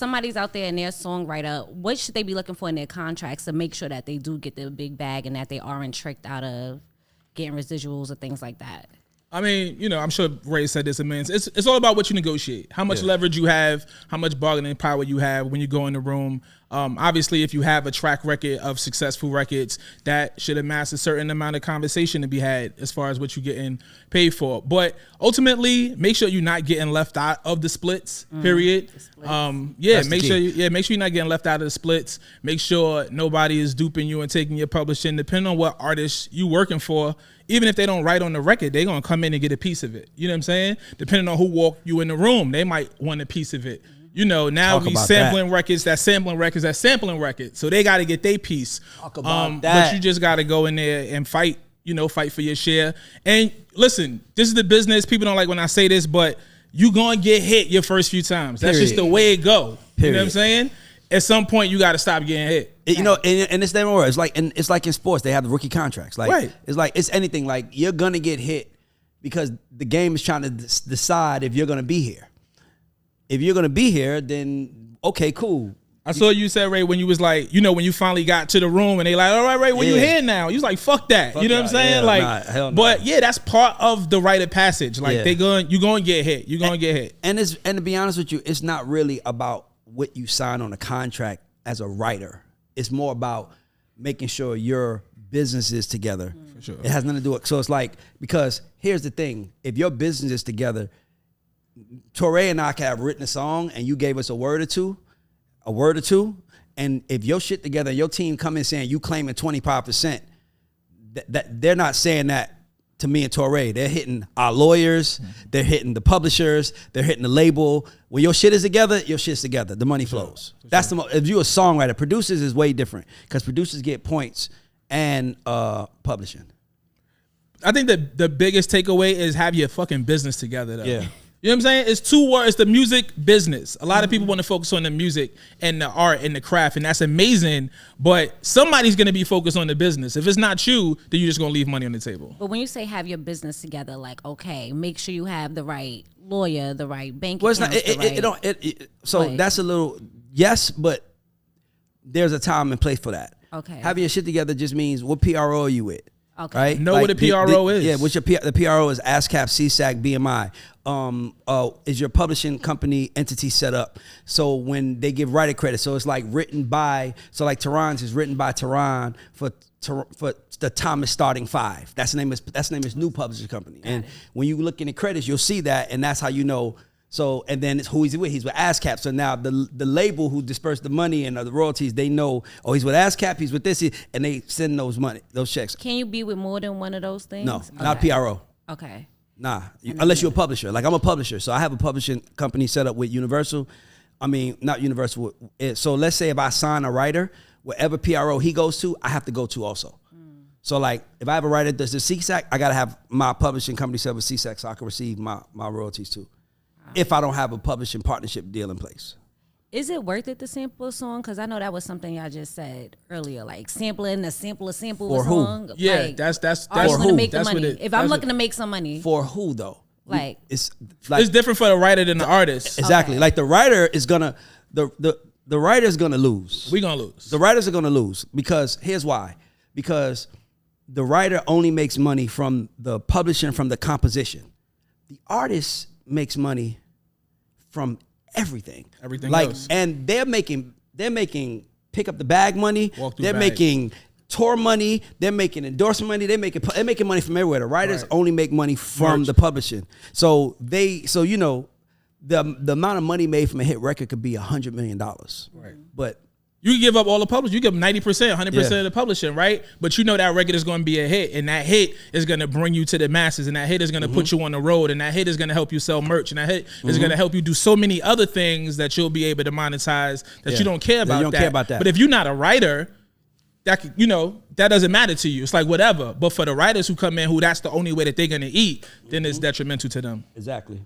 somebody's out there and they're a songwriter, what should they be looking for in their contracts to make sure that they do get the big bag and that they aren't tricked out of getting residuals or things like that? I mean, you know, I'm sure Ray said this a million. It's all about what you negotiate, how much leverage you have, how much bargaining power you have when you go in the room. Obviously, if you have a track record of successful records, that should amass a certain amount of conversation to be had as far as what you're getting paid for. But ultimately, make sure you're not getting left out of the splits. Period. Make sure you're not getting left out of the splits. Make sure nobody is duping you and taking your publishing. Depending on what artist you working for, even if they don't write on the record, they're gonna come in and get a piece of it. You know what I'm saying? Depending on who walked you in the room, they might want a piece of it. You know, now we sampling records, that's sampling records. So they got to get their piece. Talk about that. But you just got to go in there and fight, you know, fight for your share. And listen, this is the business. People don't like when I say this, but you going to get hit your first few times. That's just the way it go. You know what I'm saying? At some point, you got to stop getting hit. You know, and it's never. It's like in sports, they have the rookie contracts. Like it's like it's anything. Like you're gonna get hit because the game is trying to decide if you're gonna be here. If you're gonna be here, then okay, cool. I saw you said, Ray, when you was like, you know, when you finally got to the room and they like, all right, Ray, when you here now? You was like, fuck that. You know what I'm saying? But yeah, that's part of the rite of passage. Like you're gonna get hit. You're gonna get hit. And to be honest with you, it's not really about what you sign on a contract as a writer. It's more about making sure your business is together. For sure. It has nothing to do with, so it's like, because here's the thing, if your business is together, Torre and I could have written a song and you gave us a word or two, and if your shit together, your team come in saying you claiming 25%, that they're not saying that to me and Torre. They're hitting our lawyers, they're hitting the publishers, they're hitting the label. When your shit is together, your shit's together. The money flows. That's if you're a songwriter. Producers is way different because producers get points and publishing. I think that the biggest takeaway is have your fucking business together though. Yeah. You know what I'm saying? It's two words. It's the music business. A lot of people want to focus on the music and the art and the craft, and that's amazing. But somebody's going to be focused on the business. If it's not you, then you're just going to leave money on the table. But when you say have your business together, like, okay, make sure you have the right lawyer, the right bank accounts. So that's a little, yes, but there's a time and place for that. Okay. Having your shit together just means what PRO are you with? Okay. Right? Know what a PRO is. Yeah, what's the PRO is ASCAP, CSAC, BMI. Is your publishing company entity set up? So when they give writer credit, so it's like written by, so like Tehran's is written by Tehran for the Thomas Starting Five. That's the name is new publishing company. And when you look in the credits, you'll see that, and that's how you know. So, and then it's who he's with. He's with ASCAP. So now the label who dispersed the money and the royalties, they know, oh, he's with ASCAP, he's with this, and they send those checks. Can you be with more than one of those things? No, not PRO. Okay. Nah, unless you're a publisher. Like I'm a publisher. So I have a publishing company set up with Universal. I mean, not Universal. So let's say if I sign a writer, whatever PRO he goes to, I have to go to also. So like if I have a writer that does the CSAC, I got to have my publishing company set up with CSAC so I can receive my royalties too. If I don't have a publishing partnership deal in place. Is it worth it to sample a song? Because I know that was something y'all just said earlier, like sampling a sample a song. Who? Yeah, like, that's for who? Make that's the money. If I'm looking to make some money. For who though? Like it's different for the writer than the artist. Exactly. Okay. Like the writer is gonna the writer's gonna lose. We gonna lose. The writers are gonna lose because here's why. Because the writer only makes money from the publishing, from the composition. The artist makes money from everything else. And they're making pick up the bag money. They're making tour money. They're making endorsement money. They're making money from everywhere. The writers only make money from the publishing. So you know, the amount of money made from a hit record could be $100 million. Right. But you give up all the publishing. You give 90%, 100% of the publishing, right? But you know that record is going to be a hit, and that hit is going to bring you to the masses, and that hit is going to put you on the road, and that hit is going to help you sell merch, and that hit is going to help you do so many other things that you'll be able to monetize that you don't care about. You don't care about that. But if you're not a writer, that that doesn't matter to you. It's like whatever. But for the writers who come in, who that's the only way that they're going to eat, then it's detrimental to them. Exactly.